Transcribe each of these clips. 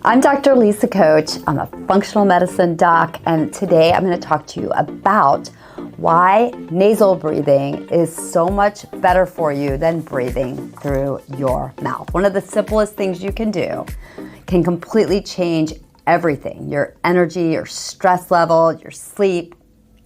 I'm Dr. Lisa Koche. I'm a functional medicine doc, and today I'm going to talk to you about why nasal breathing is so much better for you than breathing through your mouth. One of the simplest things you can do can completely change everything: your energy, your stress level, your sleep,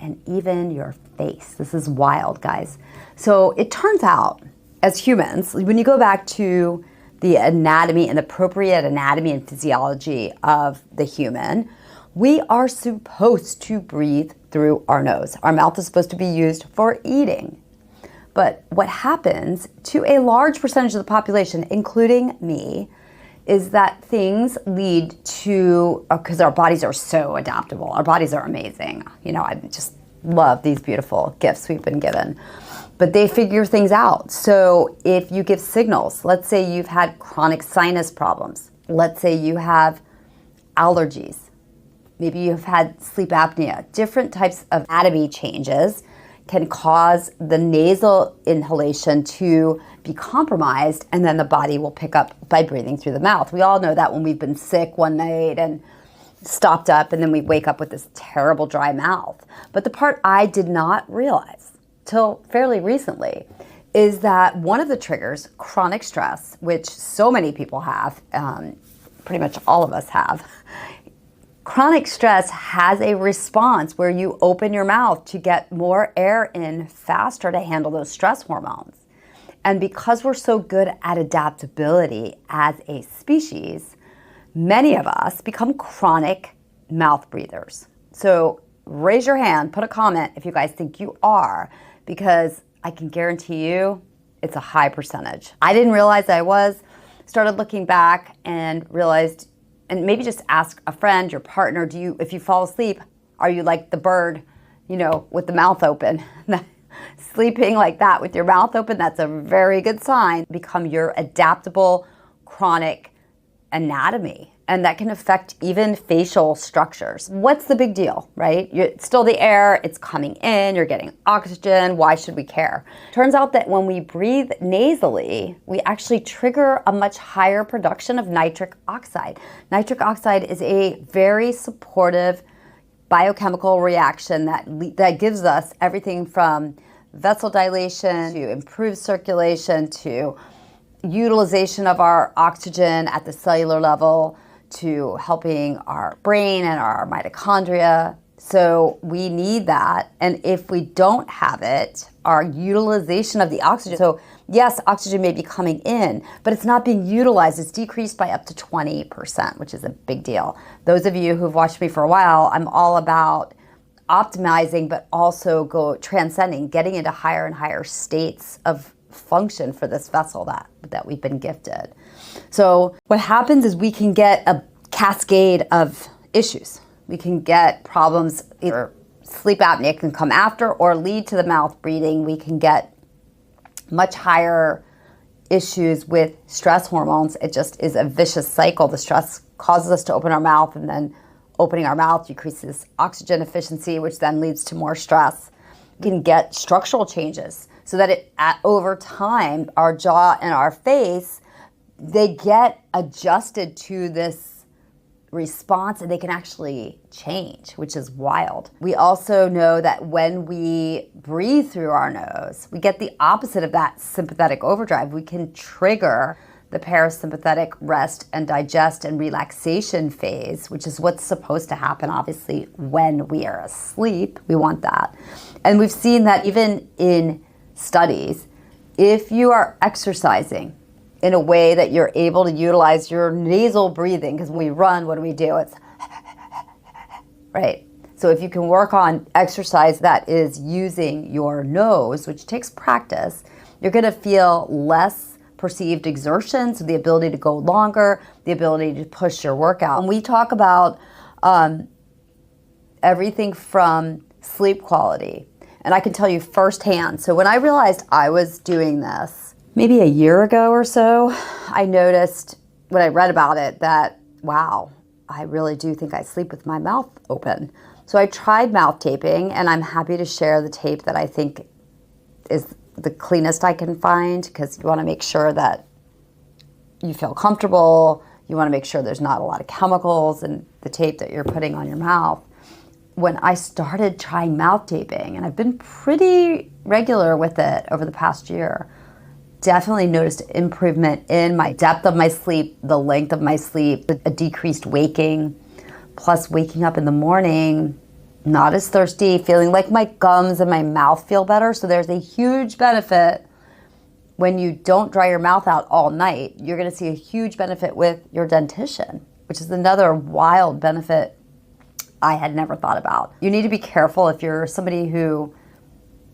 and even your face. This is wild, guys. So it turns out, as humans, when you go back to the anatomy and appropriate anatomy and physiology of the human, we are supposed to breathe through our nose. Our mouth is supposed to be used for eating. But what happens to a large percentage of the population, including me, is that things lead to, because our bodies are so adaptable, our bodies are amazing. You know, I just love these beautiful gifts we've been given. But they figure things out. So if you give signals, let's say you've had chronic sinus problems, let's say you have allergies, maybe you've had sleep apnea, different types of anatomy changes can cause the nasal inhalation to be compromised, and then the body will pick up by breathing through the mouth. We all know that when we've been sick one night and stopped up, and then we wake up with this terrible dry mouth. But the part I did not realize till fairly recently is that one of the triggers, chronic stress, which so many people have, pretty much all of us have, chronic stress has a response where you open your mouth to get more air in faster to handle those stress hormones. And because we're so good at adaptability as a species, many of us become chronic mouth breathers. So raise your hand, put a comment if you guys think you are, because I can guarantee you it's a high percentage. I didn't realize I was, started looking back and realized, and maybe just ask a friend, your partner, if you fall asleep, are you like the bird, you know, with the mouth open? Sleeping like that with your mouth open, that's a very good sign. Become your adaptable chronic anatomy, and that can affect even facial structures. What's the big deal, right? It's still the air, it's coming in, you're getting oxygen, why should we care? Turns out that when we breathe nasally, we actually trigger a much higher production of nitric oxide. Nitric oxide is a very supportive biochemical reaction that gives us everything from vessel dilation to improved circulation to utilization of our oxygen at the cellular level to helping our brain and our mitochondria. So we need that. And if we don't have it, our utilization of the oxygen, so yes, oxygen may be coming in, but it's not being utilized. It's decreased by up to 20%, which is a big deal. Those of you who've watched me for a while, I'm all about optimizing, but also transcending, getting into higher and higher states of function for this vessel that we've been gifted. So what happens is we can get a cascade of issues. We can get problems, either sleep apnea can come after or lead to the mouth breathing. We can get much higher issues with stress hormones. It just is a vicious cycle. The stress causes us to open our mouth, and then opening our mouth decreases oxygen efficiency, which then leads to more stress. We can get structural changes so that over time, our jaw and our face, they get adjusted to this response, and they can actually change, which is wild. We also know that when we breathe through our nose, we get the opposite of that sympathetic overdrive. We can trigger the parasympathetic rest and digest and relaxation phase, which is what's supposed to happen, obviously, when we are asleep. We want that. And we've seen that even in studies, if you are exercising in a way that you're able to utilize your nasal breathing, because when we run, what do? It's right. So if you can work on exercise that is using your nose, which takes practice, you're going to feel less perceived exertion, so the ability to go longer, the ability to push your workout. And we talk about everything from sleep quality. And I can tell you firsthand. So when I realized I was doing this, maybe a year ago or so, I noticed when I read about it that, wow, I really do think I sleep with my mouth open. So I tried mouth taping, and I'm happy to share the tape that I think is the cleanest I can find, because you want to make sure that you feel comfortable, You want to make sure there's not a lot of chemicals in the tape that you're putting on your mouth. When I started trying mouth taping, and I've been pretty regular with it over the past year, definitely noticed improvement in my depth of my sleep, the length of my sleep, a decreased waking, plus waking up in the morning, not as thirsty, feeling like my gums and my mouth feel better. So there's a huge benefit when you don't dry your mouth out all night. You're going to see a huge benefit with your dentition, which is another wild benefit I had never thought about. You need to be careful if you're somebody who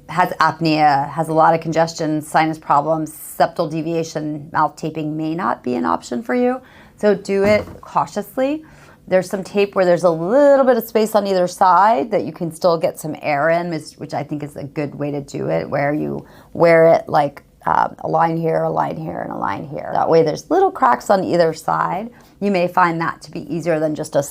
has apnea, has a lot of congestion, sinus problems, septal deviation, mouth taping may not be an option for you. So do it cautiously. There's some tape where there's a little bit of space on either side that you can still get some air in, which I think is a good way to do it, where you wear it like a line here, a line here, and a line here. That way there's little cracks on either side. You may find that to be easier than just a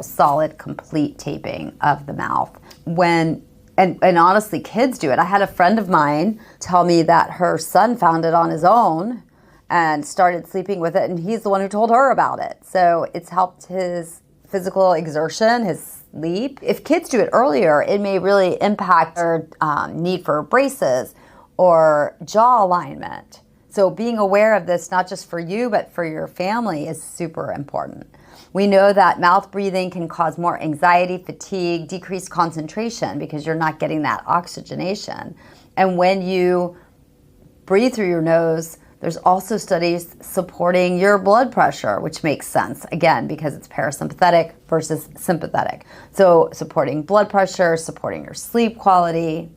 solid, complete taping of the mouth. And honestly, kids do it. I had a friend of mine tell me that her son found it on his own and started sleeping with it, and he's the one who told her about it. So it's helped his physical exertion, his sleep. If kids do it earlier, it may really impact their need for braces or jaw alignment. So being aware of this, not just for you, but for your family, is super important. We know that mouth breathing can cause more anxiety, fatigue, decreased concentration because you're not getting that oxygenation. And when you breathe through your nose, there's also studies supporting your blood pressure, which makes sense, again, because it's parasympathetic versus sympathetic. So supporting blood pressure, supporting your sleep quality,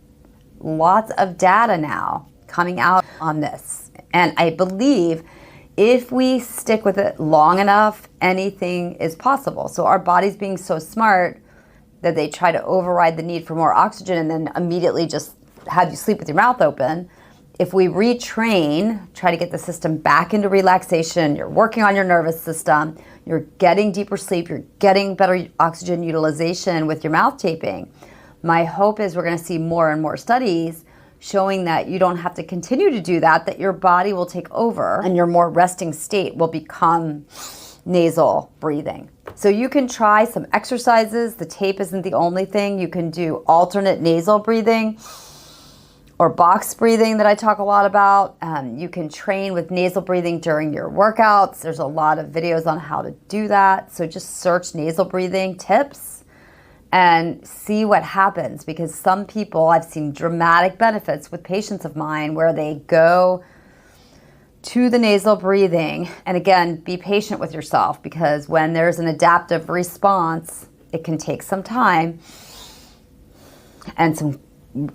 lots of data now coming out on this. And I believe if we stick with it long enough, anything is possible. So our body's being so smart that they try to override the need for more oxygen and then immediately just have you sleep with your mouth open. If we retrain, try to get the system back into relaxation, you're working on your nervous system, you're getting deeper sleep, you're getting better oxygen utilization with your mouth taping. My hope is we're going to see more and more studies showing that you don't have to continue to do that, that your body will take over and your more resting state will become nasal breathing. So you can try some exercises. The tape isn't the only thing. You can do alternate nasal breathing or box breathing that I talk a lot about. You can train with nasal breathing during your workouts. There's a lot of videos on how to do that. So just search nasal breathing tips and see what happens, because some people, I've seen dramatic benefits with patients of mine where they go to the nasal breathing. And again, be patient with yourself, because when there's an adaptive response, it can take some time and some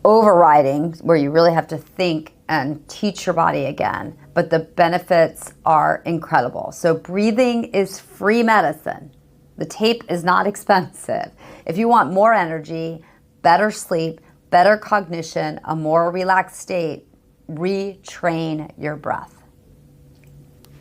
overriding where you really have to think and teach your body again. But the benefits are incredible. So breathing is free medicine. The tape is not expensive. If you want more energy, better sleep, better cognition, a more relaxed state, retrain your breath.